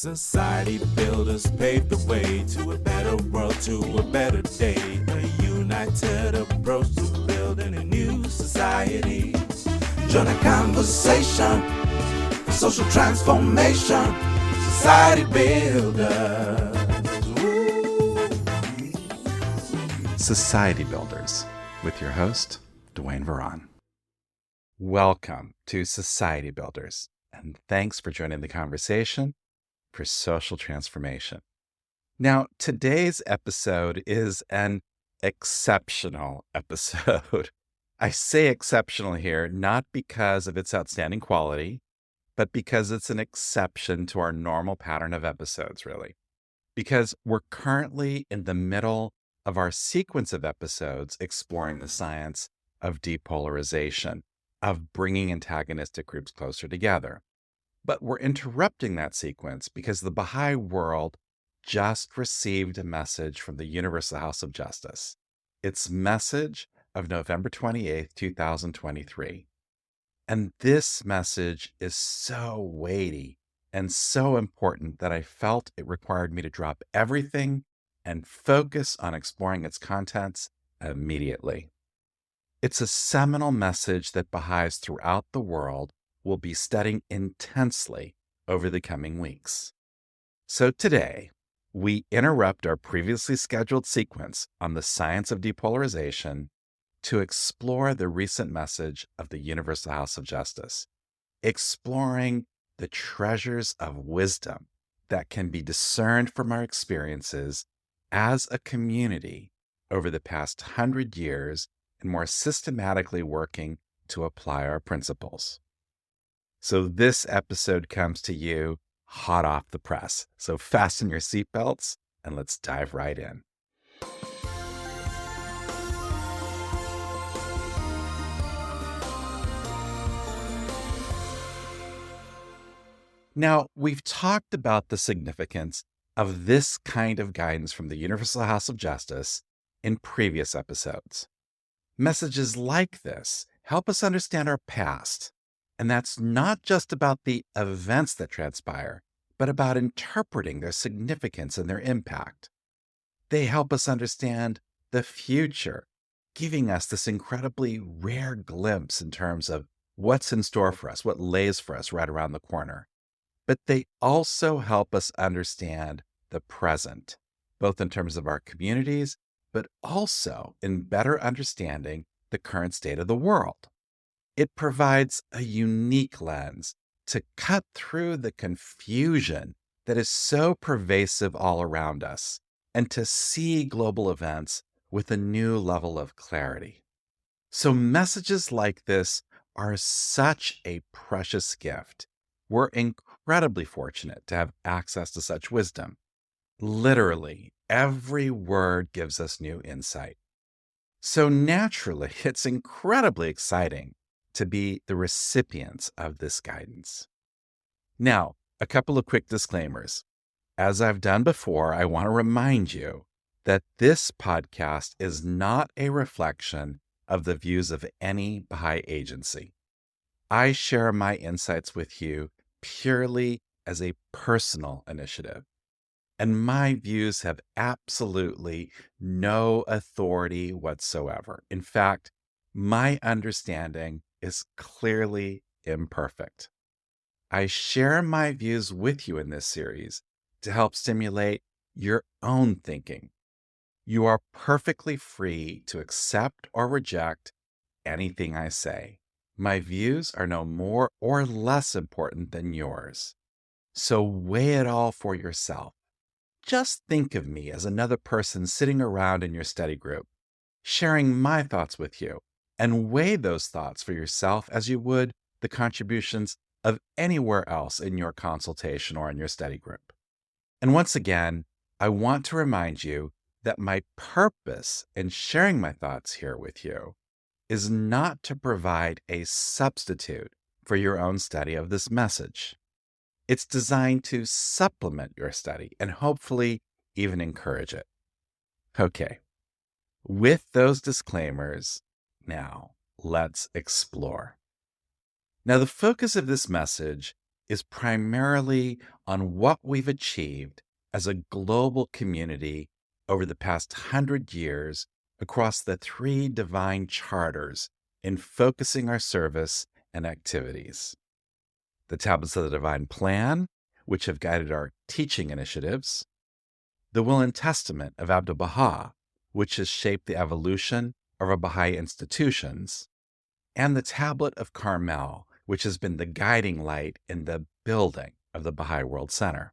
Society builders paved the way to a better world, to a better day. A united approach to building a new society. Join a conversation for social transformation. Society builders. Woo. Society Builders with your host, Dwayne Veron. Welcome to Society Builders, and thanks for joining the conversation for social transformation. Now, today's episode is an exceptional episode. I say exceptional here not because of its outstanding quality, but because it's an exception to our normal pattern of episodes, really. Because we're currently in the middle of our sequence of episodes exploring the science of depolarization, of bringing antagonistic groups closer together. But we're interrupting that sequence because the Baha'i world just received a message from the Universal House of Justice. Its message of November 28th, 2023. And this message is so weighty and so important that I felt it required me to drop everything and focus on exploring its contents immediately. It's a seminal message that Baha'is throughout the world will be studying intensely over the coming weeks. So today, we interrupt our previously scheduled sequence on the science of depolarization to explore the recent message of the Universal House of Justice, exploring the treasures of wisdom that can be discerned from our experiences as a community over the past 100 years and more systematically working to apply our principles. So this episode comes to you hot off the press. So fasten your seatbelts and let's dive right in. Now, we've talked about the significance of this kind of guidance from the Universal House of Justice in previous episodes. Messages like this help us understand our past. And that's not just about the events that transpire, but about interpreting their significance and their impact. They help us understand the future, giving us this incredibly rare glimpse in terms of what's in store for us, what lays for us right around the corner. But they also help us understand the present, both in terms of our communities, but also in better understanding the current state of the world. It provides a unique lens to cut through the confusion that is so pervasive all around us and to see global events with a new level of clarity. So messages like this are such a precious gift. We're incredibly fortunate to have access to such wisdom. Literally, every word gives us new insight. So naturally, it's incredibly exciting to be the recipients of this guidance. Now, a couple of quick disclaimers. As I've done before, I want to remind you that this podcast is not a reflection of the views of any Baha'i agency. I share my insights with you purely as a personal initiative, and my views have absolutely no authority whatsoever. In fact, my understanding is clearly imperfect. I share my views with you in this series to help stimulate your own thinking. You are perfectly free to accept or reject anything I say. My views are no more or less important than yours. So weigh it all for yourself. Just think of me as another person sitting around in your study group, sharing my thoughts with you, and weigh those thoughts for yourself as you would the contributions of anywhere else in your consultation or in your study group. And once again, I want to remind you that my purpose in sharing my thoughts here with you is not to provide a substitute for your own study of this message. It's designed to supplement your study and hopefully even encourage it. Okay, with those disclaimers, now let's explore. Now, the focus of this message is primarily on what we've achieved as a global community over the past 100 years across the three divine charters in focusing our service and activities. The Tablets of the Divine Plan, which have guided our teaching initiatives, the Will and Testament of Abdu'l-Baha, which has shaped the evolution of our Baha'i institutions, and the Tablet of Carmel, which has been the guiding light in the building of the Baha'i World Center.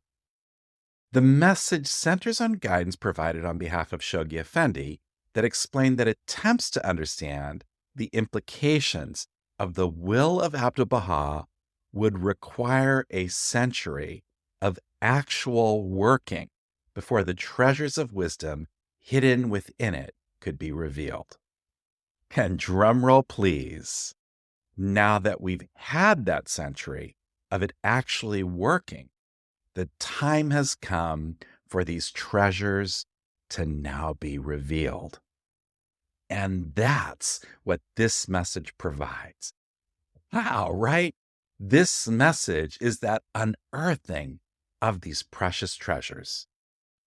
The message centers on guidance provided on behalf of Shoghi Effendi that explain that attempts to understand the implications of the will of Abdu'l-Baha would require a century of actual working before the treasures of wisdom hidden within it could be revealed. And drumroll, please. Now that we've had that century of it actually working, the time has come for these treasures to now be revealed. And that's what this message provides. Wow, right? This message is that unearthing of these precious treasures.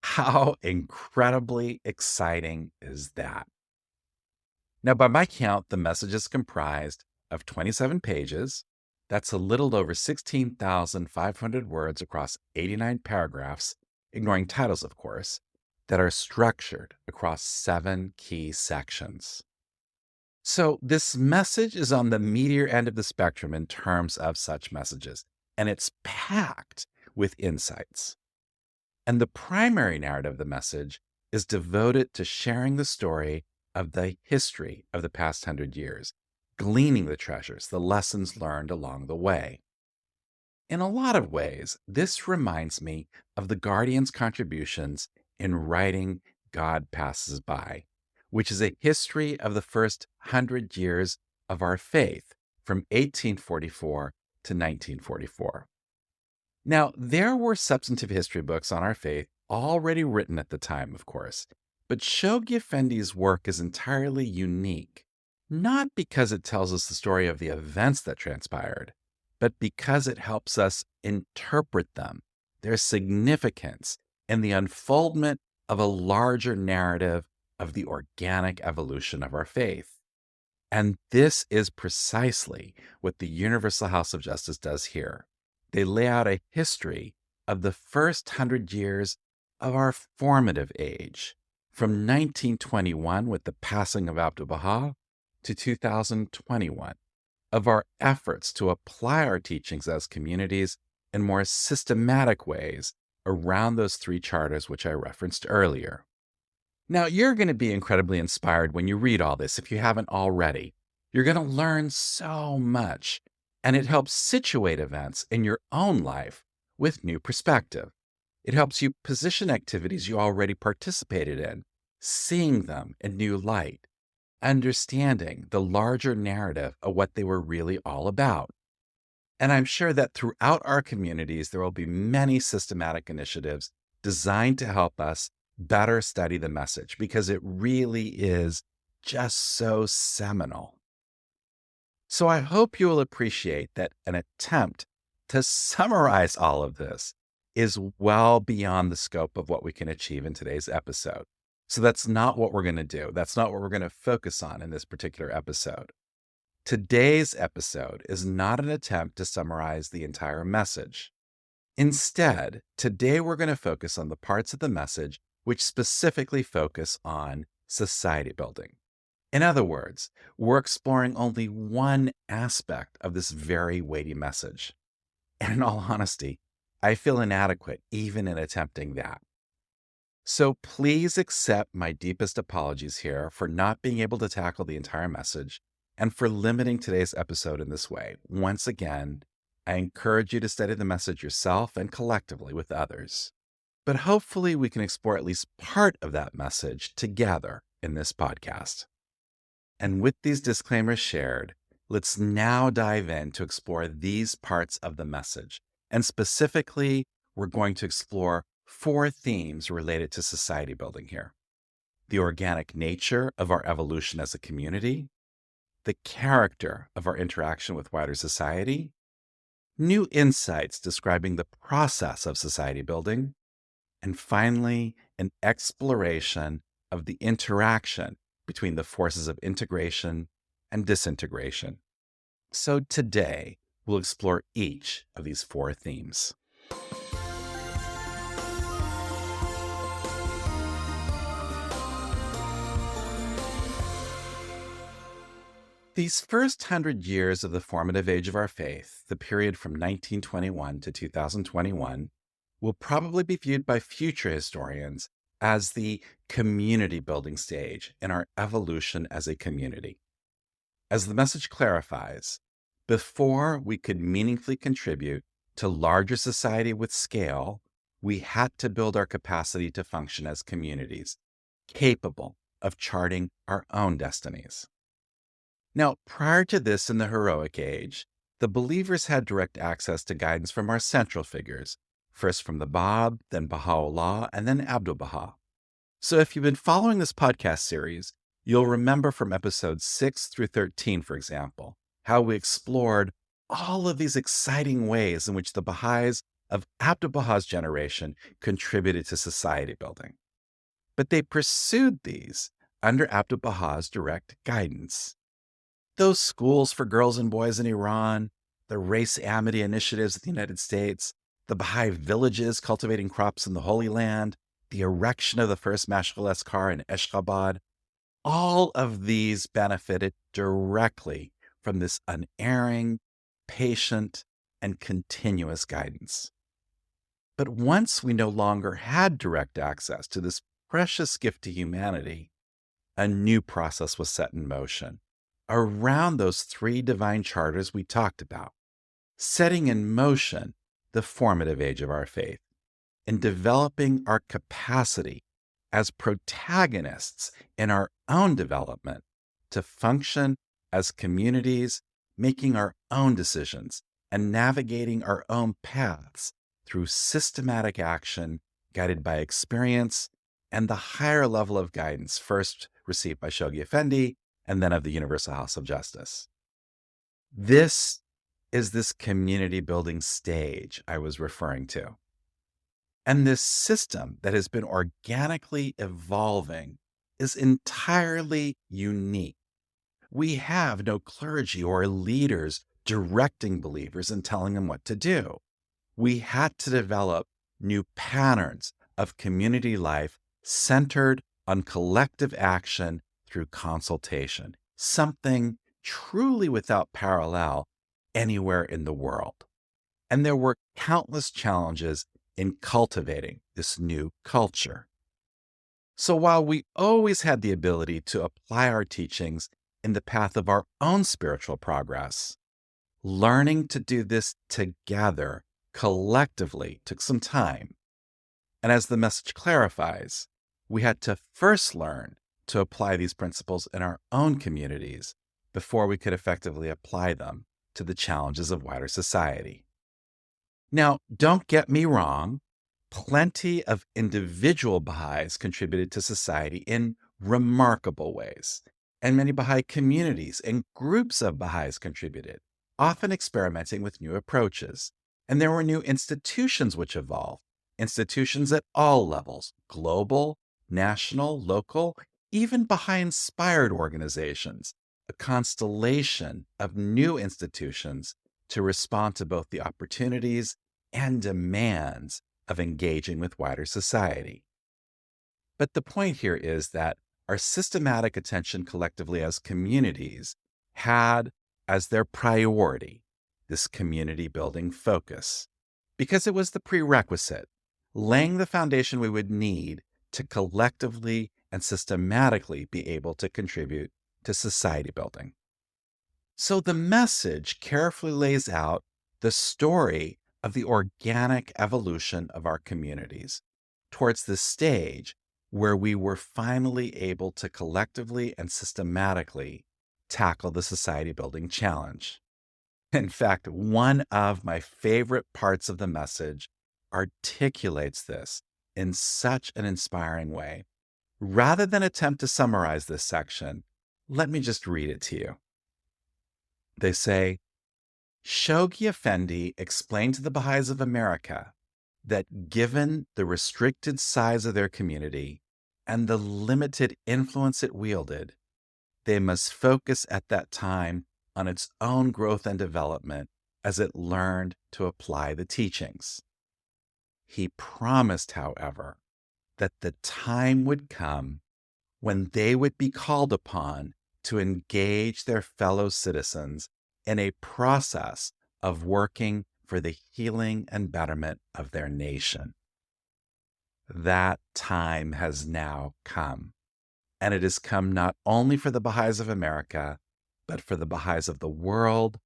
How incredibly exciting is that? Now, by my count, the message is comprised of 27 pages. That's a little over 16,500 words across 89 paragraphs, ignoring titles, of course, that are structured across 7 key sections. So this message is on the meteor end of the spectrum in terms of such messages, and it's packed with insights. And the primary narrative of the message is devoted to sharing the story of the history of the past 100 years, gleaning the treasures, the lessons learned along the way. In a lot of ways, this reminds me of the Guardian's contributions in writing God Passes By, which is a history of the first 100 years of our faith from 1844 to 1944. Now, there were substantive history books on our faith already written at the time, of course, but Shoghi Effendi's work is entirely unique, not because it tells us the story of the events that transpired, but because it helps us interpret them, their significance, and the unfoldment of a larger narrative of the organic evolution of our faith. And this is precisely what the Universal House of Justice does here. They lay out a history of the first 100 years of our formative age, from 1921 with the passing of Abdu'l-Baha to 2021, of our efforts to apply our teachings as communities in more systematic ways around those 3 charters which I referenced earlier. Now, you're going to be incredibly inspired when you read all this if you haven't already. You're going to learn so much, and it helps situate events in your own life with new perspective. It helps you position activities you already participated in, seeing them in new light, understanding the larger narrative of what they were really all about. And I'm sure that throughout our communities, there will be many systematic initiatives designed to help us better study the message because it really is just so seminal. So I hope you will appreciate that an attempt to summarize all of this is well beyond the scope of what we can achieve in today's episode. So that's not what we're going to do. That's not what we're going to focus on in this particular episode. Today's episode is not an attempt to summarize the entire message. Instead, today we're going to focus on the parts of the message which specifically focus on society building. In other words, we're exploring only one aspect of this very weighty message. And in all honesty, I feel inadequate even in attempting that. So please accept my deepest apologies here for not being able to tackle the entire message and for limiting today's episode in this way. Once again, I encourage you to study the message yourself and collectively with others. But hopefully we can explore at least part of that message together in this podcast. And with these disclaimers shared, let's now dive in to explore these parts of the message. And specifically, we're going to explore 4 themes related to society building here: the organic nature of our evolution as a community, the character of our interaction with wider society, new insights describing the process of society building, and finally, an exploration of the interaction between the forces of integration and disintegration. So today, we'll explore each of these four themes. These first 100 years of the formative age of our faith, the period from 1921 to 2021, will probably be viewed by future historians as the community building stage in our evolution as a community. As the message clarifies, before we could meaningfully contribute to larger society with scale, we had to build our capacity to function as communities, capable of charting our own destinies. Now, prior to this in the heroic age, the believers had direct access to guidance from our central figures, first from the Bab, then Baha'u'llah, and then Abdu'l-Baha. So if you've been following this podcast series, you'll remember from episodes 6 through 13, for example, how we explored all of these exciting ways in which the Baha'is of Abdu'l-Baha's generation contributed to society building. But they pursued these under Abdu'l-Baha's direct guidance. Those schools for girls and boys in Iran, the race amity initiatives in the United States, the Baha'i villages cultivating crops in the Holy Land, the erection of the first Mashghalas car in Ashgabat, all of these benefited directly from this unerring, patient, and continuous guidance. But once we no longer had direct access to this precious gift to humanity, a new process was set in motion around those three divine charters we talked about, setting in motion the formative age of our faith and developing our capacity as protagonists in our own development to function as communities, making our own decisions and navigating our own paths through systematic action guided by experience and the higher level of guidance first received by Shoghi Effendi and then of the Universal House of Justice. This is this community building stage I was referring to. And this system that has been organically evolving is entirely unique. We have no clergy or leaders directing believers and telling them what to do. We had to develop new patterns of community life centered on collective action through consultation, something truly without parallel anywhere in the world. And there were countless challenges in cultivating this new culture. So while we always had the ability to apply our teachings in the path of our own spiritual progress, learning to do this together collectively took some time. And as the message clarifies, we had to first learn to apply these principles in our own communities before we could effectively apply them to the challenges of wider society. Now, don't get me wrong, plenty of individual Baha'is contributed to society in remarkable ways, and many Baha'i communities and groups of Baha'is contributed, often experimenting with new approaches. And there were new institutions which evolved, institutions at all levels, global, national, local, even Baha'i-inspired organizations, a constellation of new institutions to respond to both the opportunities and demands of engaging with wider society. But the point here is that our systematic attention collectively as communities had as their priority this community building focus, because it was the prerequisite, laying the foundation we would need to collectively and systematically be able to contribute to society building. So the message carefully lays out the story of the organic evolution of our communities towards the stage where we were finally able to collectively and systematically tackle the society building challenge. In fact, one of my favorite parts of the message articulates this in such an inspiring way. Rather than attempt to summarize this section, let me just read it to you. They say, Shoghi Effendi explained to the Baha'is of America that given the restricted size of their community and the limited influence it wielded, they must focus at that time on its own growth and development as it learned to apply the teachings. He promised, however, that the time would come when they would be called upon to engage their fellow citizens in a process of working for the healing and betterment of their nation. That time has now come, and it has come not only for the Baha'is of America, but for the Baha'is of the world,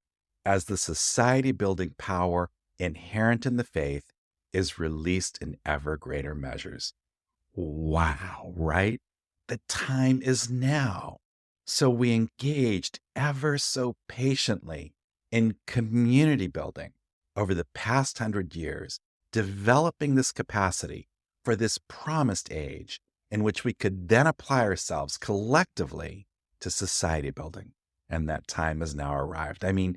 as the society building power inherent in the faith is released in ever greater measures. Wow, right? The time is now. So we engaged ever so patiently in community building over the past 100 years, developing this capacity for this promised age in which we could then apply ourselves collectively to society building. And that time has now arrived. I mean,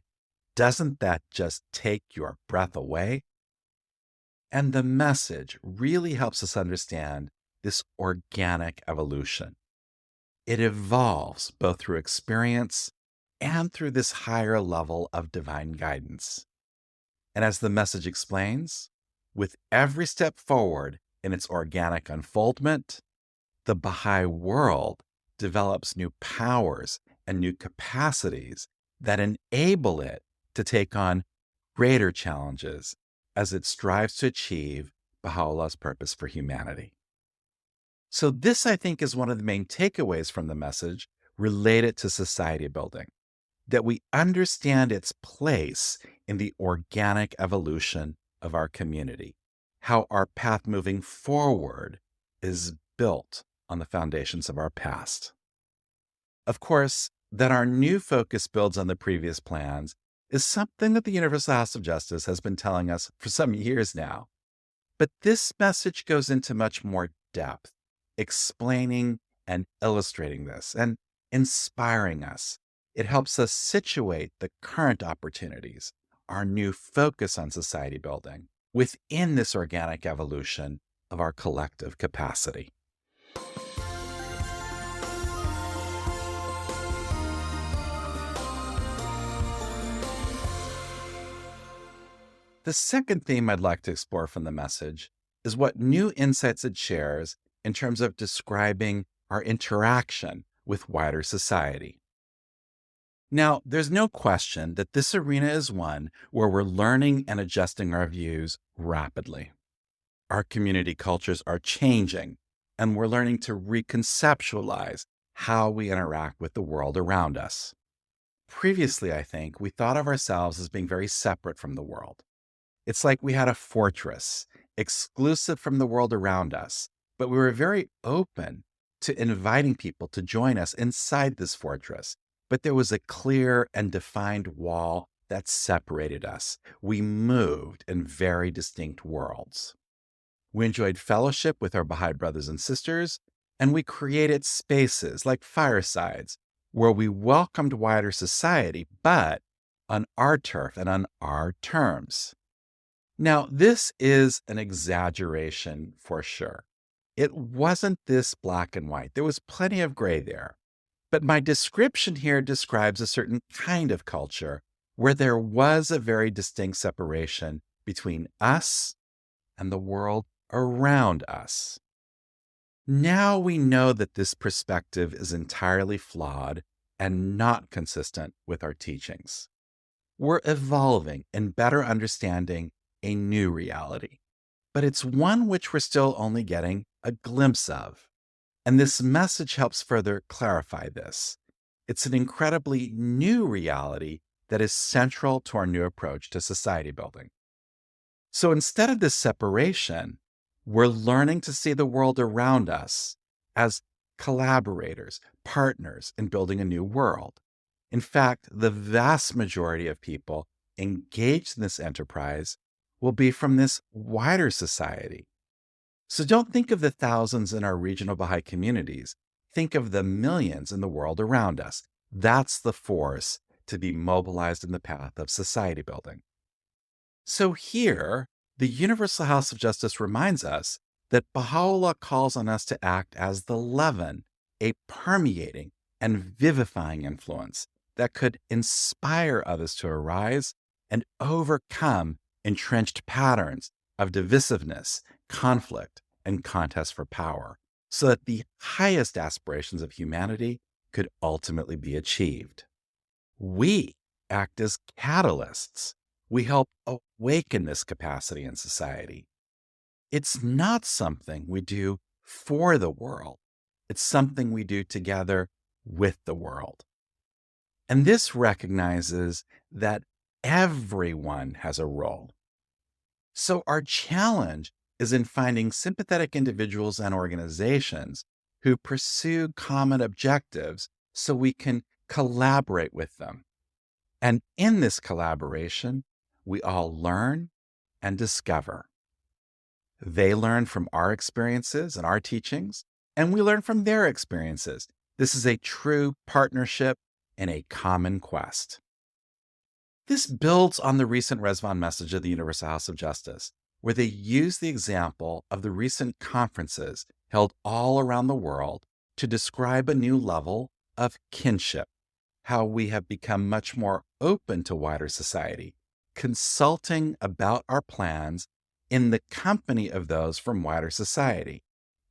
doesn't that just take your breath away? And the message really helps us understand this organic evolution. It evolves both through experience and through this higher level of divine guidance. And as the message explains, with every step forward in its organic unfoldment, the Baha'i world develops new powers and new capacities that enable it to take on greater challenges as it strives to achieve Baha'u'llah's purpose for humanity. So this, I think, is one of the main takeaways from the message related to society building, that we understand its place in the organic evolution of our community, how our path moving forward is built on the foundations of our past. Of course, that our new focus builds on the previous plans is something that the Universal House of Justice has been telling us for some years now. But this message goes into much more depth, explaining and illustrating this and inspiring us. It helps us situate the current opportunities, our new focus on society building, within this organic evolution of our collective capacity. The second theme I'd like to explore from the message is what new insights it shares in terms of describing our interaction with wider society. Now, there's no question that this arena is one where we're learning and adjusting our views rapidly. Our community cultures are changing, and we're learning to reconceptualize how we interact with the world around us. Previously, I think, we thought of ourselves as being very separate from the world. It's like we had a fortress, exclusive from the world around us, but we were very open to inviting people to join us inside this fortress. But there was a clear and defined wall that separated us. We moved in very distinct worlds. We enjoyed fellowship with our Baha'i brothers and sisters, and we created spaces like firesides where we welcomed wider society, but on our turf and on our terms. Now, this is an exaggeration for sure. It wasn't this black and white. There was plenty of gray there. But my description here describes a certain kind of culture where there was a very distinct separation between us and the world around us. Now we know that this perspective is entirely flawed and not consistent with our teachings. We're evolving and better understanding a new reality, but it's one which we're still only getting a glimpse of. And this message helps further clarify this. It's an incredibly new reality that is central to our new approach to society building. So instead of this separation, we're learning to see the world around us as collaborators, partners in building a new world. In fact, the vast majority of people engaged in this enterprise will be from this wider society. So don't think of the thousands in our regional Baha'i communities. Think of the millions in the world around us. That's the force to be mobilized in the path of society building. So here, the Universal House of Justice reminds us that Baha'u'llah calls on us to act as the leaven, a permeating and vivifying influence that could inspire others to arise and overcome entrenched patterns of divisiveness, conflict, and contest for power, so that the highest aspirations of humanity could ultimately be achieved. We act as catalysts. We help awaken this capacity in society. It's not something we do for the world. It's something we do together with the world. And this recognizes that everyone has a role. So our challenge is in finding sympathetic individuals and organizations who pursue common objectives so we can collaborate with them. And in this collaboration, we all learn and discover. They learn from our experiences and our teachings, and we learn from their experiences. This is a true partnership in a common quest. This builds on the recent Rezvan message of the Universal House of Justice, where they use the example of the recent conferences held all around the world to describe a new level of kinship, how we have become much more open to wider society, consulting about our plans in the company of those from wider society.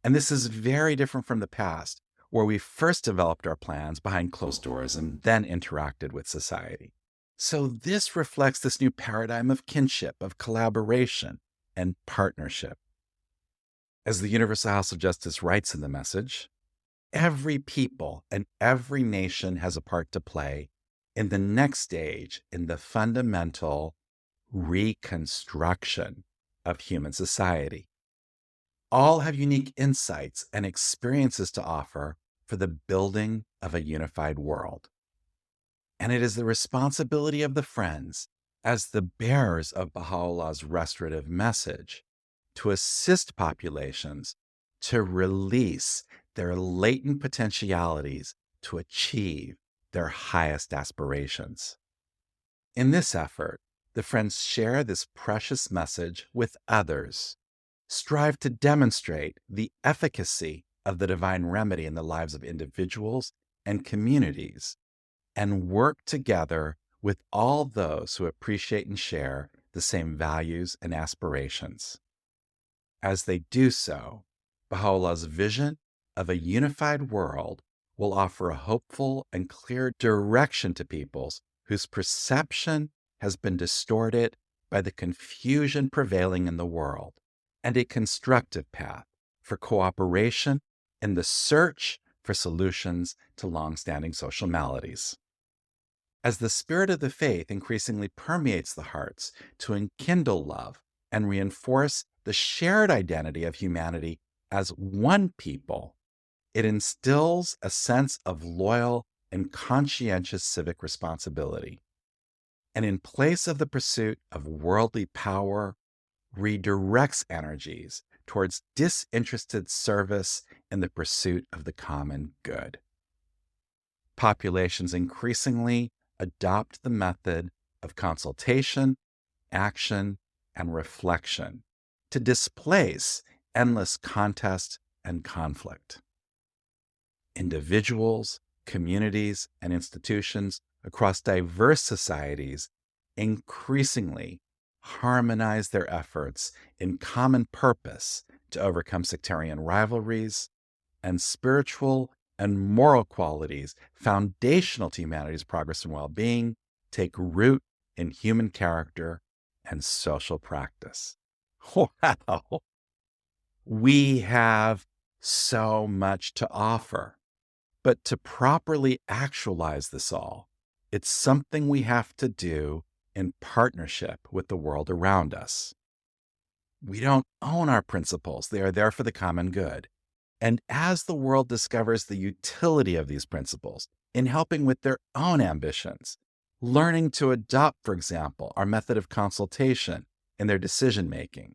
And this is very different from the past, where we first developed our plans behind closed doors and then interacted with society. So this reflects this new paradigm of kinship, of collaboration, and partnership. As the Universal House of Justice writes in the message, every people and every nation has a part to play in the next stage in the fundamental reconstruction of human society. All have unique insights and experiences to offer for the building of a unified world. And it is the responsibility of the Friends, as the bearers of Baha'u'llah's restorative message, to assist populations to release their latent potentialities to achieve their highest aspirations. In this effort, the Friends share this precious message with others, strive to demonstrate the efficacy of the divine remedy in the lives of individuals and communities, and work together with all those who appreciate and share the same values and aspirations. As they do so, Baha'u'llah's vision of a unified world will offer a hopeful and clear direction to peoples whose perception has been distorted by the confusion prevailing in the world, and a constructive path for cooperation in the search for solutions to long-standing social maladies. As the spirit of the faith increasingly permeates the hearts to enkindle love and reinforce the shared identity of humanity as one people, it instills a sense of loyal and conscientious civic responsibility. And in place of the pursuit of worldly power, redirects energies towards disinterested service in the pursuit of the common good. Populations increasingly adopt the method of consultation, action, and reflection to displace endless contest and conflict. Individuals, communities, and institutions across diverse societies increasingly harmonize their efforts in common purpose to overcome sectarian rivalries and spiritual and moral qualities foundational to humanity's progress and well-being take root in human character and social practice. Wow! We have so much to offer, but to properly actualize this all, it's something we have to do in partnership with the world around us. We don't own our principles. They are there for the common good. And as the world discovers the utility of these principles in helping with their own ambitions, learning to adopt, for example, our method of consultation in their decision-making,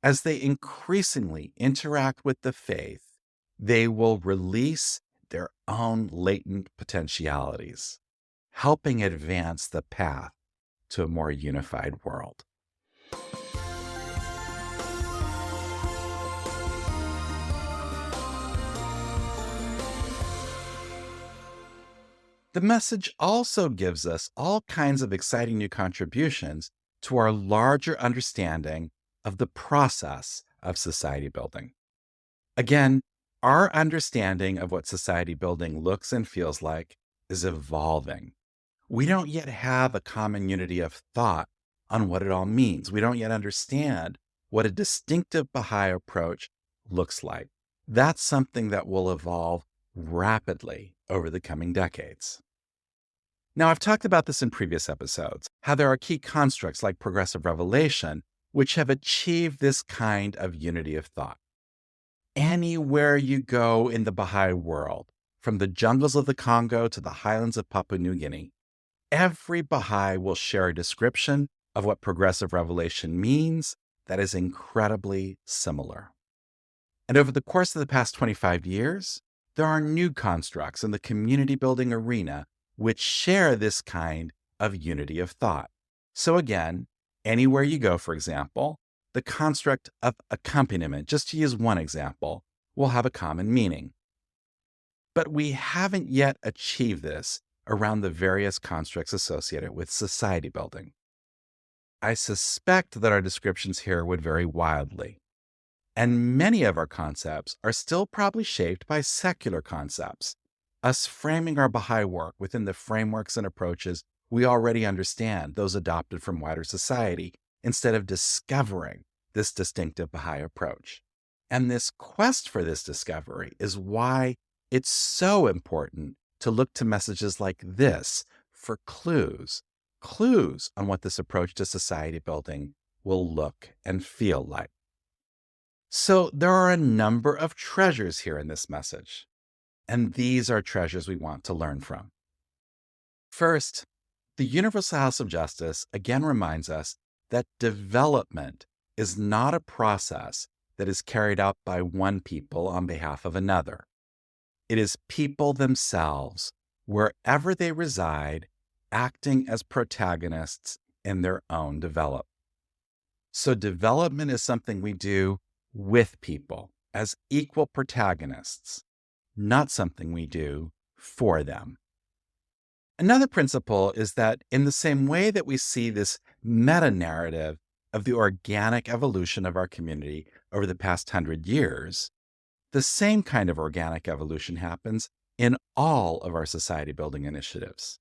as they increasingly interact with the faith, they will release their own latent potentialities, helping advance the path to a more unified world. The message also gives us all kinds of exciting new contributions to our larger understanding of the process of society building. Again, our understanding of what society building looks and feels like is evolving. We don't yet have a common unity of thought on what it all means. We don't yet understand what a distinctive Baha'i approach looks like. That's something that will evolve rapidly over the coming decades. Now, I've talked about this in previous episodes, how there are key constructs like progressive revelation, which have achieved this kind of unity of thought. Anywhere you go in the Baha'i world, from the jungles of the Congo to the highlands of Papua New Guinea, every Baha'i will share a description of what progressive revelation means that is incredibly similar. And over the course of the past 25 years, there are new constructs in the community building arena which share this kind of unity of thought. So again, anywhere you go, for example, the construct of accompaniment, just to use one example, will have a common meaning. But we haven't yet achieved this around the various constructs associated with society building. I suspect that our descriptions here would vary wildly, and many of our concepts are still probably shaped by secular concepts, us framing our Baha'i work within the frameworks and approaches we already understand, those adopted from wider society, instead of discovering this distinctive Baha'i approach. And this quest for this discovery is why it's so important to look to messages like this for clues on what this approach to society building will look and feel like. So there are a number of treasures here in this message, and these are treasures we want to learn from. First, the Universal House of Justice again reminds us that development is not a process that is carried out by one people on behalf of another. It is people themselves, wherever they reside, acting as protagonists in their own development. So development is something we do with people as equal protagonists, not something we do for them. Another principle is that in the same way that we see this meta-narrative of the organic evolution of our community over the past 100 years, the same kind of organic evolution happens in all of our society building initiatives.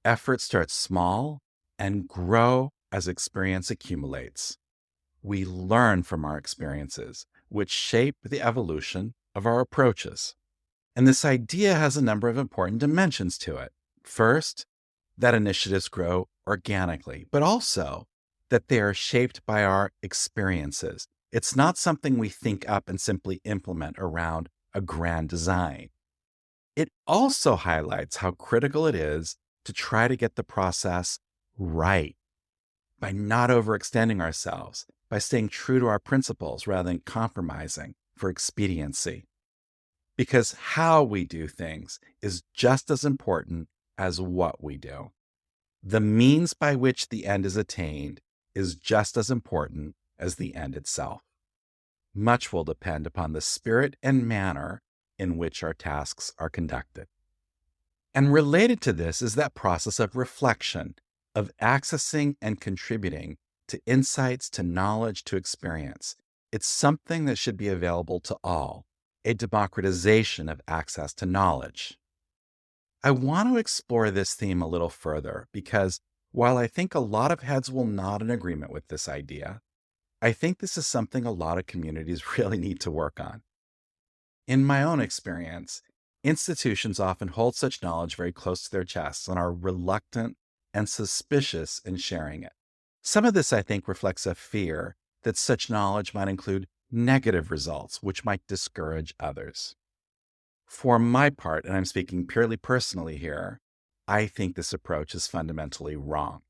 Efforts start small and grow as experience accumulates. We learn from our experiences, which shape the evolution of our approaches. And this idea has a number of important dimensions to it. First, that initiatives grow organically, but also that they are shaped by our experiences. It's not something we think up and simply implement around a grand design. It also highlights how critical it is to try to get the process right by not overextending ourselves, by staying true to our principles rather than compromising for expediency. Because how we do things is just as important as what we do. The means by which the end is attained is just as important as the end itself. Much will depend upon the spirit and manner in which our tasks are conducted. And related to this is that process of reflection, of accessing and contributing to insights, to knowledge, to experience. It's something that should be available to all, a democratization of access to knowledge. I want to explore this theme a little further because while I think a lot of heads will nod in agreement with this idea, I think this is something a lot of communities really need to work on. In my own experience, institutions often hold such knowledge very close to their chests and are reluctant and suspicious in sharing it. Some of this, I think, reflects a fear that such knowledge might include negative results, which might discourage others. For my part, and I'm speaking purely personally here, I think this approach is fundamentally wrong.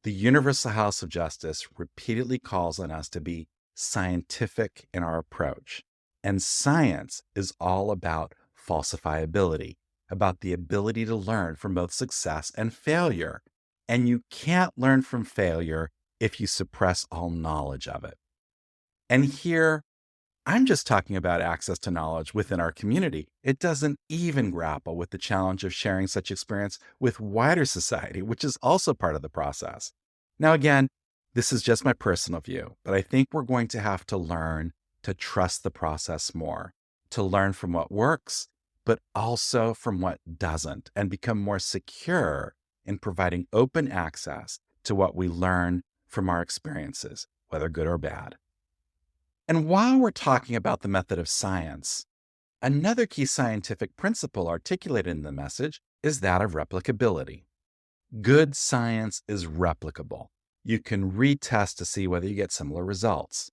The Universal House of Justice repeatedly calls on us to be scientific in our approach, and science is all about falsifiability, about the ability to learn from both success and failure. And you can't learn from failure if you suppress all knowledge of it. And here, I'm just talking about access to knowledge within our community. It doesn't even grapple with the challenge of sharing such experience with wider society, which is also part of the process. Now, again, this is just my personal view, but I think we're going to have to learn to trust the process more, to learn from what works, but also from what doesn't, and become more secure in providing open access to what we learn from our experiences, whether good or bad. And while we're talking about the method of science, another key scientific principle articulated in the message is that of replicability. Good science is replicable. You can retest to see whether you get similar results.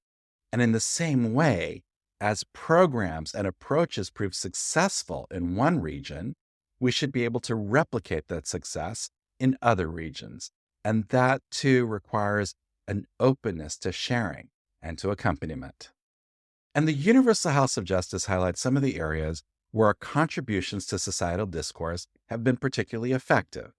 And in the same way, as programs and approaches prove successful in one region, we should be able to replicate that success in other regions. And that too requires an openness to sharing and to accompaniment. And the Universal House of Justice highlights some of the areas where our contributions to societal discourse have been particularly effective: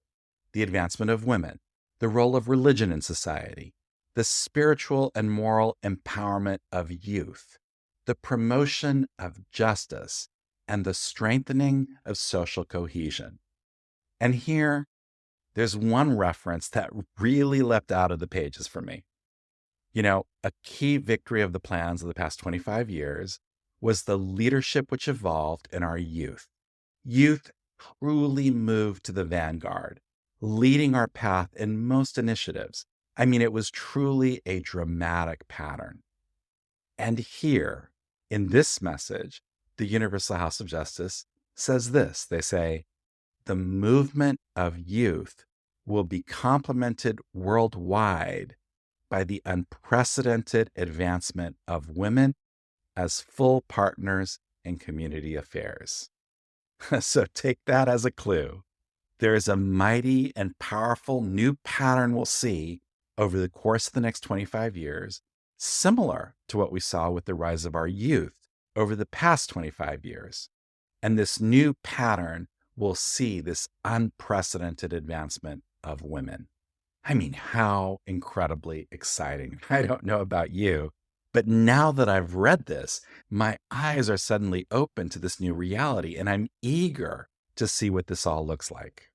the advancement of women, the role of religion in society, the spiritual and moral empowerment of youth, the promotion of justice, and the strengthening of social cohesion. And here, there's one reference that really leapt out of the pages for me. A key victory of the plans of the past 25 years was the leadership which evolved in our youth. Youth truly moved to the vanguard, leading our path in most initiatives. I mean, it was truly a dramatic pattern. And here, in this message, the Universal House of Justice says this. They say, the movement of youth will be complemented worldwide by the unprecedented advancement of women as full partners in community affairs. So take that as a clue. There is a mighty and powerful new pattern we'll see over the course of the next 25 years, similar to what we saw with the rise of our youth over the past 25 years. And this new pattern will see this unprecedented advancement of women. I mean, how incredibly exciting. I don't know about you, but now that I've read this, my eyes are suddenly open to this new reality, and I'm eager to see what this all looks like.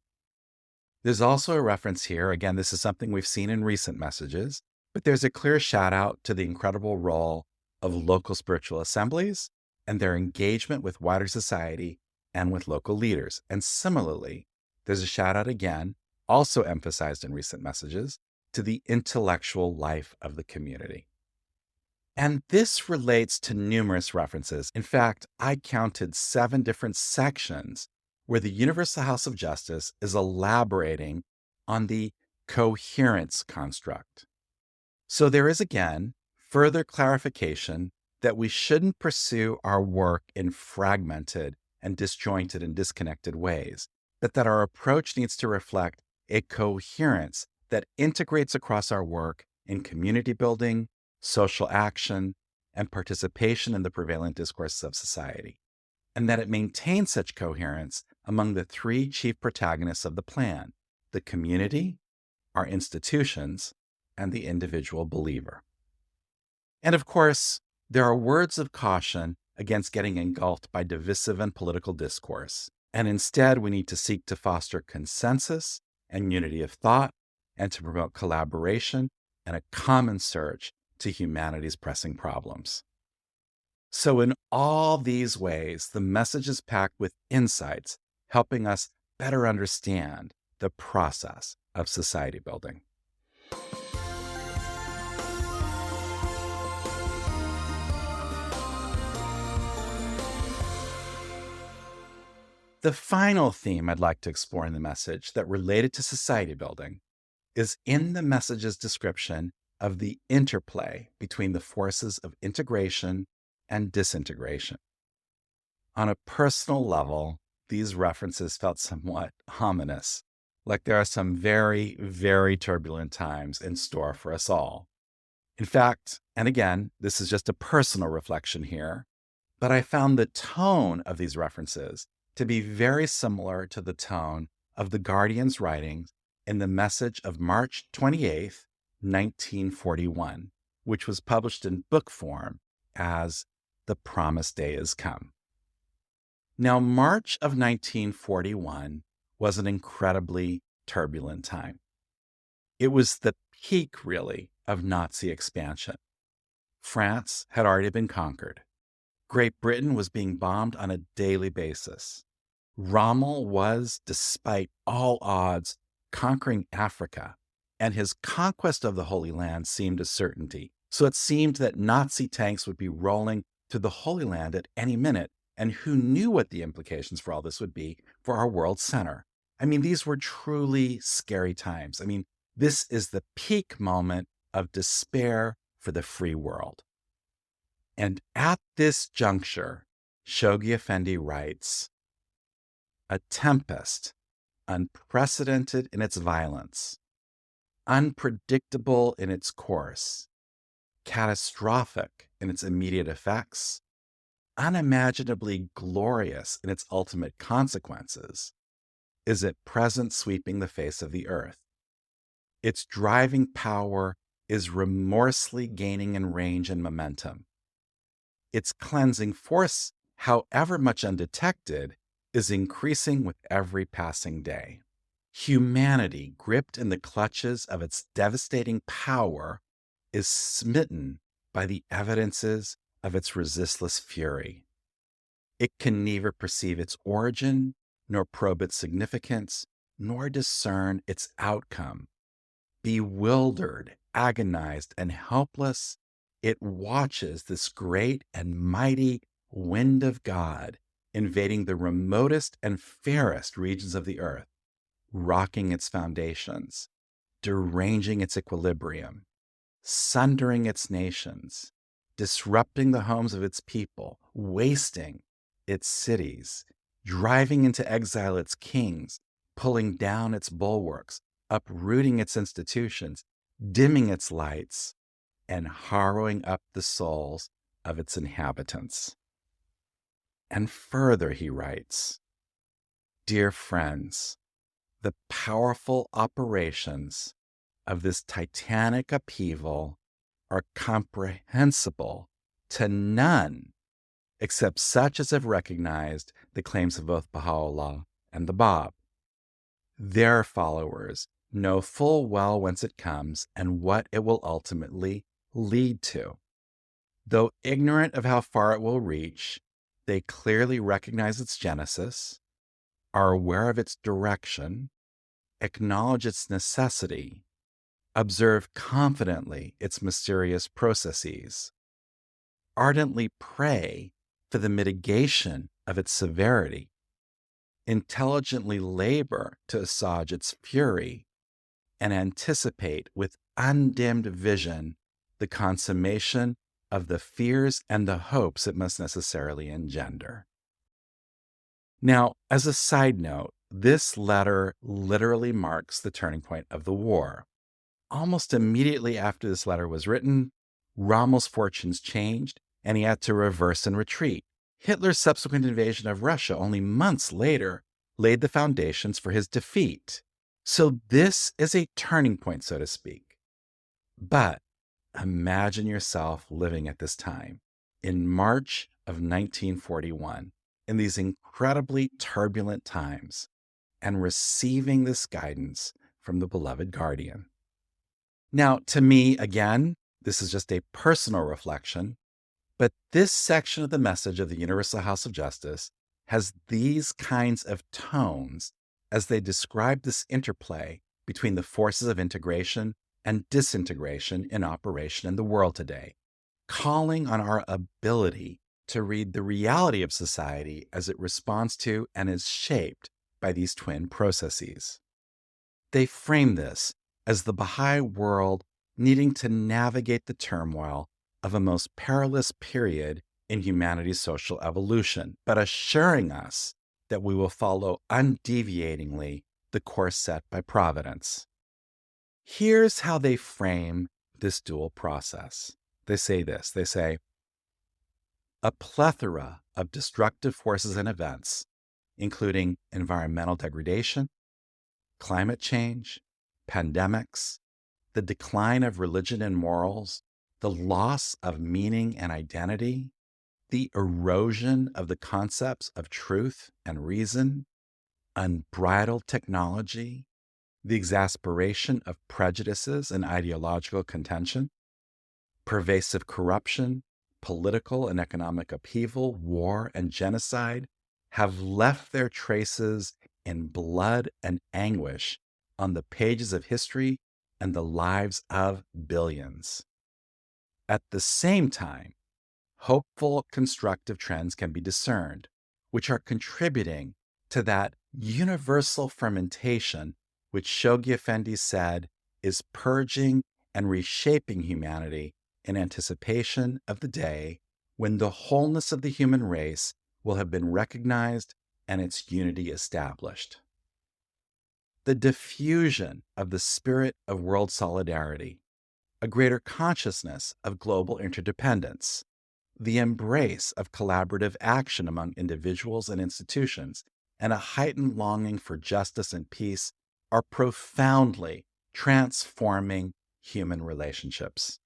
There's also a reference here. Again, this is something we've seen in recent messages, but there's a clear shout out to the incredible role of local spiritual assemblies and their engagement with wider society and with local leaders. And similarly, there's a shout out again, also emphasized in recent messages, to the intellectual life of the community. And this relates to numerous references. In fact, I counted 7 different sections where the Universal House of Justice is elaborating on the coherence construct. So there is, again, further clarification that we shouldn't pursue our work in fragmented and disjointed and disconnected ways, but that our approach needs to reflect a coherence that integrates across our work in community building, social action, and participation in the prevalent discourses of society, and that it maintains such coherence among the 3 chief protagonists of the plan: the community, our institutions, and the individual believer. And of course, there are words of caution against getting engulfed by divisive and political discourse, and instead we need to seek to foster consensus and unity of thought, and to promote collaboration and a common search to humanity's pressing problems. So in all these ways, the message is packed with insights, helping us better understand the process of society building. The final theme I'd like to explore in the message that related to society building is in the message's description of the interplay between the forces of integration and disintegration. On a personal level, these references felt somewhat ominous, like there are some very, very turbulent times in store for us all. In fact, and again, this is just a personal reflection here, but I found the tone of these references to be very similar to the tone of the Guardian's writings in the message of March 28th, 1941, which was published in book form as The Promised Day Is Come. Now, March of 1941 was an incredibly turbulent time. It was the peak, really, of Nazi expansion. France had already been conquered. Great Britain was being bombed on a daily basis. Rommel was, despite all odds, conquering Africa, and his conquest of the Holy Land seemed a certainty. So it seemed that Nazi tanks would be rolling through the Holy Land at any minute, and who knew what the implications for all this would be for our world center? I mean, these were truly scary times. I mean, this is the peak moment of despair for the free world. And at this juncture, Shoghi Effendi writes, "A tempest, unprecedented in its violence, unpredictable in its course, catastrophic in its immediate effects, unimaginably glorious in its ultimate consequences, is at present sweeping the face of the earth. Its driving power is remorselessly gaining in range and momentum. Its cleansing force, however much undetected, is increasing with every passing day. Humanity, gripped in the clutches of its devastating power, is smitten by the evidences of its resistless fury. It can neither perceive its origin, nor probe its significance, nor discern its outcome. Bewildered, agonized, and helpless, it watches this great and mighty wind of God invading the remotest and fairest regions of the earth, rocking its foundations, deranging its equilibrium, sundering its nations, disrupting the homes of its people, wasting its cities, driving into exile its kings, pulling down its bulwarks, uprooting its institutions, dimming its lights, and harrowing up the souls of its inhabitants." And further, he writes, "Dear friends, the powerful operations of this titanic upheaval are comprehensible to none except such as have recognized the claims of both Baha'u'llah and the Bab. Their followers know full well whence it comes and what it will ultimately lead to. Though ignorant of how far it will reach, they clearly recognize its genesis, are aware of its direction, acknowledge its necessity, observe confidently its mysterious processes, ardently pray for the mitigation of its severity, intelligently labor to assuage its fury, and anticipate with undimmed vision the consummation of the fears and the hopes it must necessarily engender." Now, as a side note, this letter literally marks the turning point of the war. Almost immediately after this letter was written, Rommel's fortunes changed and he had to reverse and retreat. Hitler's subsequent invasion of Russia only months later laid the foundations for his defeat. So this is a turning point, so to speak. But imagine yourself living at this time, in March of 1941, in these incredibly turbulent times, and receiving this guidance from the beloved Guardian. Now, to me, again, this is just a personal reflection, but this section of the message of the Universal House of Justice has these kinds of tones as they describe this interplay between the forces of integration and disintegration in operation in the world today, calling on our ability to read the reality of society as it responds to and is shaped by these twin processes. They frame this as the Baha'i world needing to navigate the turmoil of a most perilous period in humanity's social evolution, but assuring us that we will follow undeviatingly the course set by Providence. Here's how they frame this dual process. They say this, they say, "A plethora of destructive forces and events, including environmental degradation, climate change, pandemics, the decline of religion and morals, the loss of meaning and identity, the erosion of the concepts of truth and reason, unbridled technology, the exasperation of prejudices and ideological contention, pervasive corruption, political and economic upheaval, war, and genocide have left their traces in blood and anguish on the pages of history and the lives of billions. At the same time, hopeful, constructive trends can be discerned, which are contributing to that universal fermentation which Shoghi Effendi said is purging and reshaping humanity in anticipation of the day when the wholeness of the human race will have been recognized and its unity established. The diffusion of the spirit of world solidarity, a greater consciousness of global interdependence, the embrace of collaborative action among individuals and institutions, and a heightened longing for justice and peace are profoundly transforming human relationships.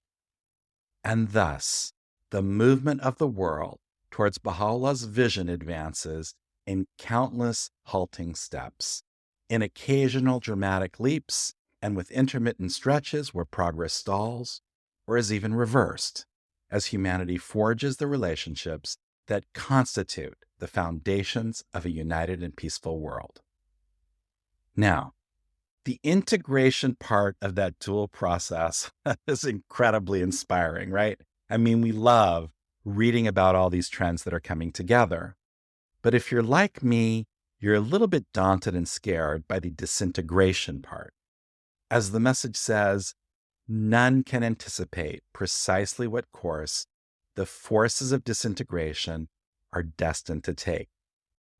And thus, the movement of the world towards Baha'u'llah's vision advances in countless halting steps, in occasional dramatic leaps, and with intermittent stretches where progress stalls, or is even reversed, as humanity forges the relationships that constitute the foundations of a united and peaceful world. Now, the integration part of that dual process is incredibly inspiring, right? I mean, we love reading about all these trends that are coming together. But if you're like me, you're a little bit daunted and scared by the disintegration part. As the message says, none can anticipate precisely what course the forces of disintegration are destined to take,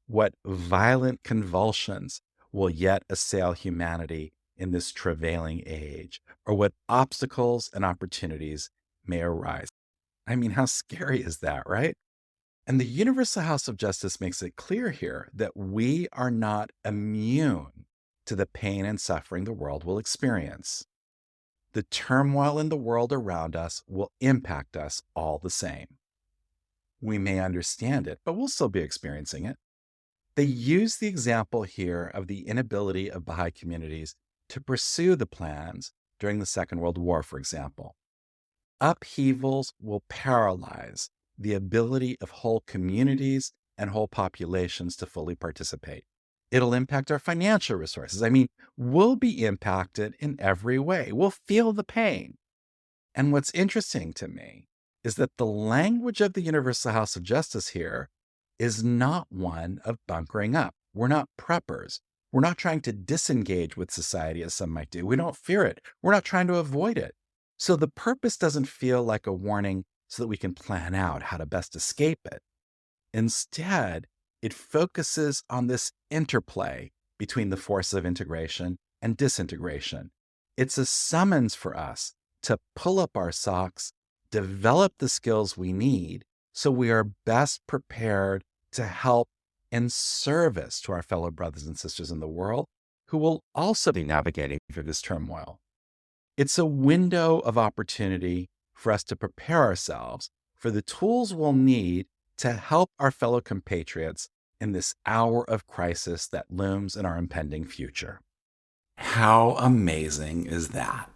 what violent convulsions will yet assail humanity in this travailing age, or what obstacles and opportunities may arise. I mean, how scary is that, right? And the Universal House of Justice makes it clear here that we are not immune to the pain and suffering the world will experience. The turmoil in the world around us will impact us all the same. We may understand it, but we'll still be experiencing it. They use the example here of the inability of Baha'i communities to pursue the plans during the Second World War, for example. Upheavals will paralyze the ability of whole communities and whole populations to fully participate. It'll impact our financial resources. I mean, we'll be impacted in every way. We'll feel the pain. And what's interesting to me is that the language of the Universal House of Justice here is not one of bunkering up. We're not preppers. We're not trying to disengage with society as some might do. We don't fear it. We're not trying to avoid it. So the purpose doesn't feel like a warning so that we can plan out how to best escape it. Instead, it focuses on this interplay between the forces of integration and disintegration. It's a summons for us to pull up our socks, develop the skills we need so we are best prepared to help in service to our fellow brothers and sisters in the world who will also be navigating through this turmoil. It's a window of opportunity for us to prepare ourselves for the tools we'll need to help our fellow compatriots in this hour of crisis that looms in our impending future. How amazing is that?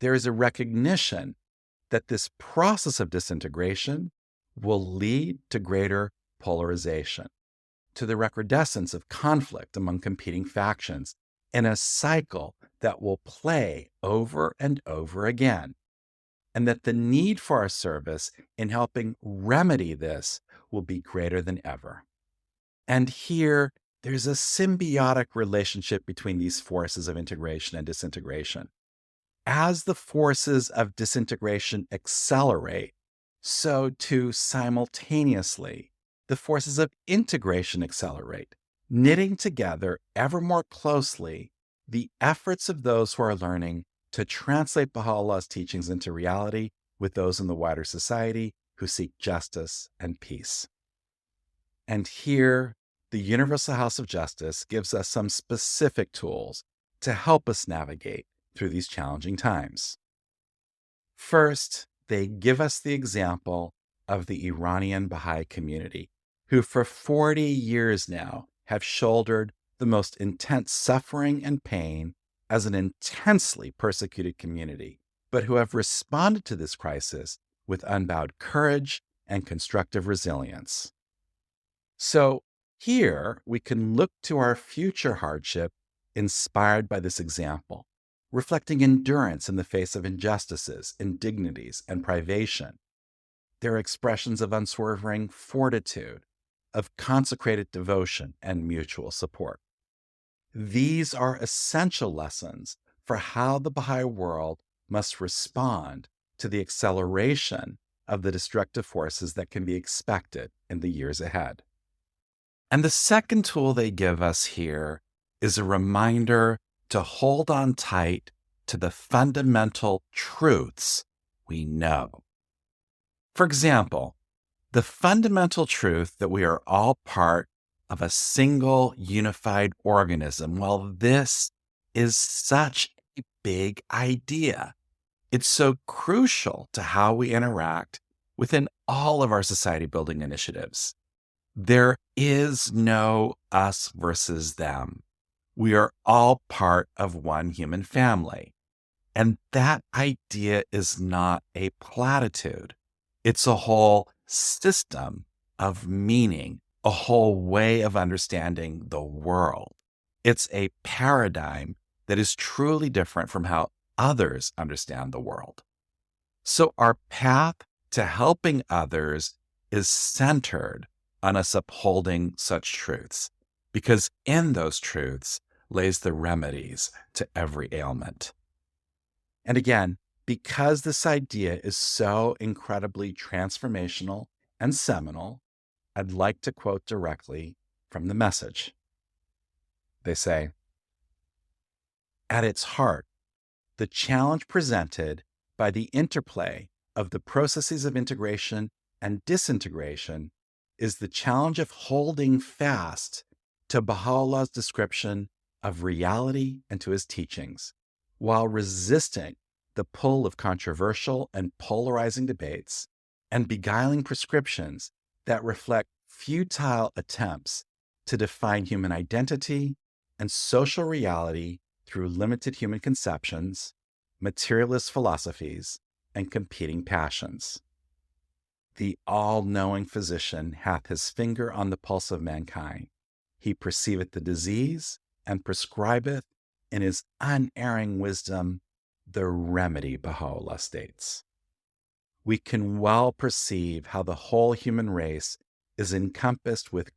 There is a recognition that this process of disintegration will lead to greater polarization, to the recrudescence of conflict among competing factions, in a cycle that will play over and over again, and that the need for our service in helping remedy this will be greater than ever. And here, there's a symbiotic relationship between these forces of integration and disintegration. As the forces of disintegration accelerate, so too simultaneously, the forces of integration accelerate, knitting together ever more closely the efforts of those who are learning to translate Baha'u'llah's teachings into reality with those in the wider society who seek justice and peace. And here, the Universal House of Justice gives us some specific tools to help us navigate through these challenging times. First, they give us the example of the Iranian Baha'i community, who for 40 years now have shouldered the most intense suffering and pain as an intensely persecuted community, but who have responded to this crisis with unbowed courage and constructive resilience. So here we can look to our future hardship inspired by this example, reflecting endurance in the face of injustices, indignities, and privation. They're expressions of unswerving fortitude, of consecrated devotion, and mutual support. These are essential lessons for how the Baha'i world must respond to the acceleration of the destructive forces that can be expected in the years ahead. And the second tool they give us here is a reminder to hold on tight to the fundamental truths we know. For example, the fundamental truth that we are all part of a single unified organism. Well, this is such a big idea. It's so crucial to how we interact within all of our society building initiatives. There is no us versus them. We are all part of one human family. And that idea is not a platitude. It's a whole system of meaning, a whole way of understanding the world. It's a paradigm that is truly different from how others understand the world. So our path to helping others is centered on us upholding such truths, because in those truths lays the remedies to every ailment. And again, because this idea is so incredibly transformational and seminal, I'd like to quote directly from the message. They say, "At its heart, the challenge presented by the interplay of the processes of integration and disintegration is the challenge of holding fast to Baha'u'llah's description of reality and to his teachings, while resisting the pull of controversial and polarizing debates and beguiling prescriptions that reflect futile attempts to define human identity and social reality through limited human conceptions, materialist philosophies, and competing passions. The all-knowing physician hath his finger on the pulse of mankind. He perceiveth the disease and prescribeth in his unerring wisdom the remedy," Baha'u'llah states. We can well perceive how the whole human race is encompassed with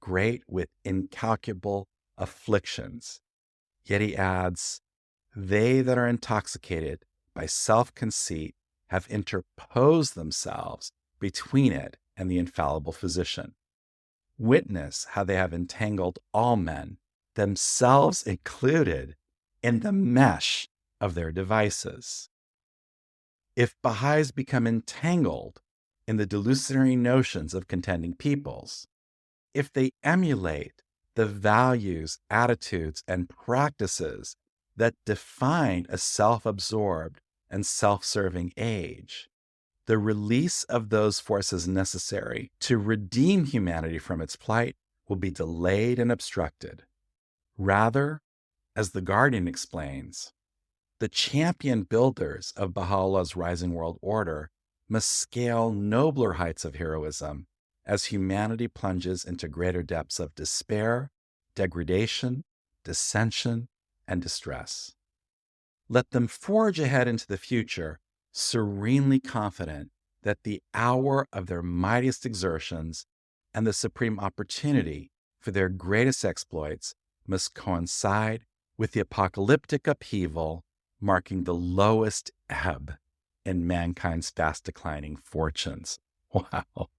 incalculable afflictions. Yet he adds, "They that are intoxicated by self-conceit have interposed themselves between it and the infallible physician. Witness how they have entangled all men, themselves included, in the mesh of their devices." If Baha'is become entangled in the delusionary notions of contending peoples, if they emulate the values, attitudes, and practices that define a self-absorbed and self-serving age, the release of those forces necessary to redeem humanity from its plight will be delayed and obstructed. Rather, as the Guardian explains, the champion builders of Baha'u'llah's rising world order must scale nobler heights of heroism as humanity plunges into greater depths of despair, degradation, dissension, and distress. Let them forge ahead into the future, serenely confident that the hour of their mightiest exertions and the supreme opportunity for their greatest exploits must coincide with the apocalyptic upheaval marking the lowest ebb in mankind's fast declining fortunes. Wow.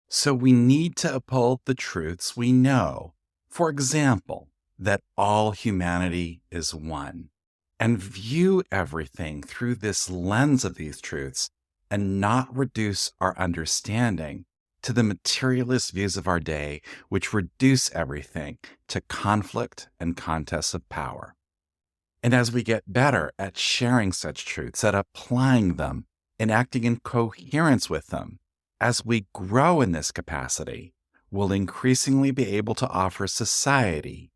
So we need to uphold the truths we know. For example, that all humanity is one, and view everything through this lens of these truths and not reduce our understanding to the materialist views of our day, which reduce everything to conflict and contests of power. And as we get better at sharing such truths, at applying them and acting in coherence with them, as we grow in this capacity, we'll increasingly be able to offer society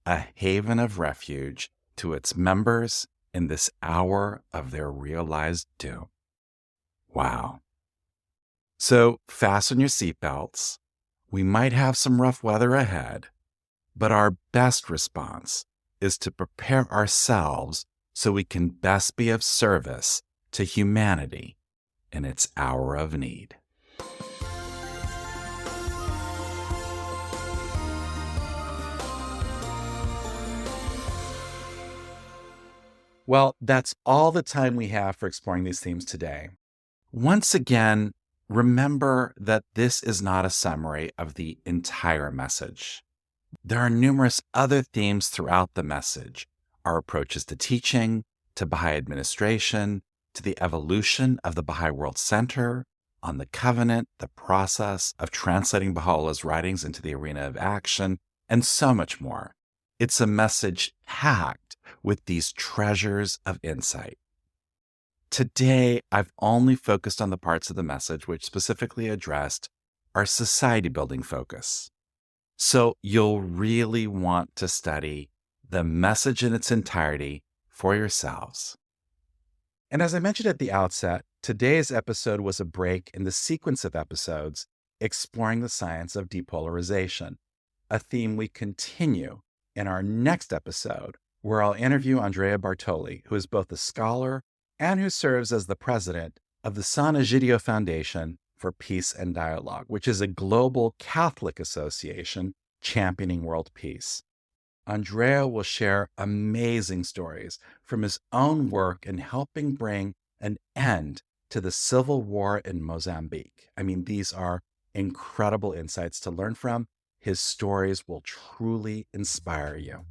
a haven of refuge to its members in this hour of their realized doom. Wow. So fasten your seatbelts. We might have some rough weather ahead, but our best response is to prepare ourselves so we can best be of service to humanity in its hour of need. Well, that's all the time we have for exploring these themes today. Once again, remember that this is not a summary of the entire message. There are numerous other themes throughout the message: our approaches to teaching, to Baha'i administration, to the evolution of the Baha'i World Center, on the covenant, the process of translating Baha'u'llah's writings into the arena of action, and so much more. It's a message packed with these treasures of insight. Today, I've only focused on the parts of the message which specifically addressed our society-building focus. So you'll really want to study the message in its entirety for yourselves. And as I mentioned at the outset, today's episode was a break in the sequence of episodes exploring the science of depolarization, a theme we continue in our next episode, where I'll interview Andrea Bartoli, who is both a scholar and who serves as the president of the San Egidio Foundation for Peace and Dialogue, which is a global Catholic association championing world peace. Andrea will share amazing stories from his own work in helping bring an end to the civil war in Mozambique. I mean, these are incredible insights to learn from. His stories will truly inspire you.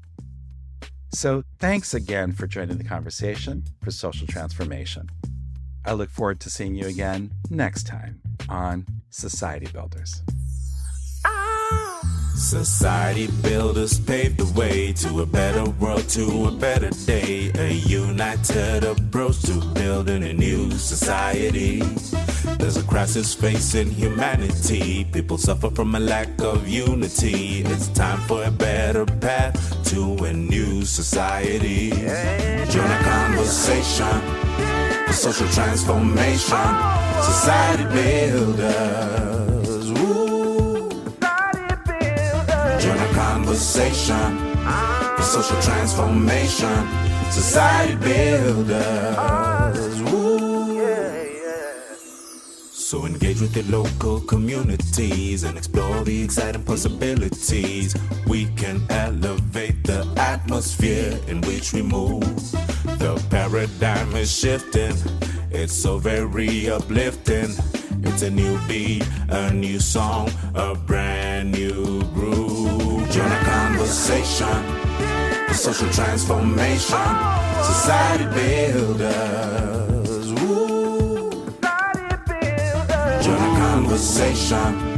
So thanks again for joining the conversation for social transformation. I look forward to seeing you again next time on Society Builders. Society builders paved the way to a better world, to a better day. A united approach to building a new society. There's a crisis facing humanity. People suffer from a lack of unity. It's time for a better path to a new society. Join a conversation for social transformation. Society builders. Woo. Join a conversation for social transformation. Society builders. Woo. So engage with your local communities and explore the exciting possibilities. We can elevate the atmosphere in which we move. The paradigm is shifting. It's so very uplifting. It's a new beat, a new song, a brand new groove. Join a conversation for social transformation. Society builders. Woo. Join a conversation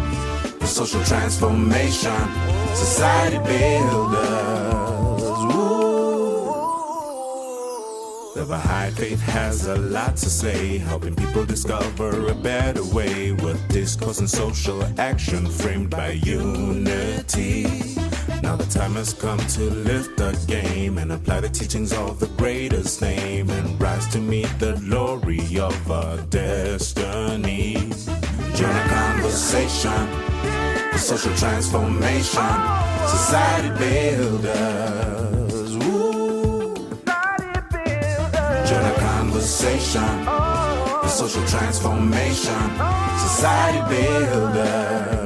for social transformation. Society builders. Woo. The Baha'i faith has a lot to say, helping people discover a better way with discourse and social action framed by unity. Now the time has come to lift the game and apply the teachings of the greatest name and rise to meet the glory of our destiny. Join a conversation for social transformation. Society builders. Woo. Join a conversation for social transformation. Society builders.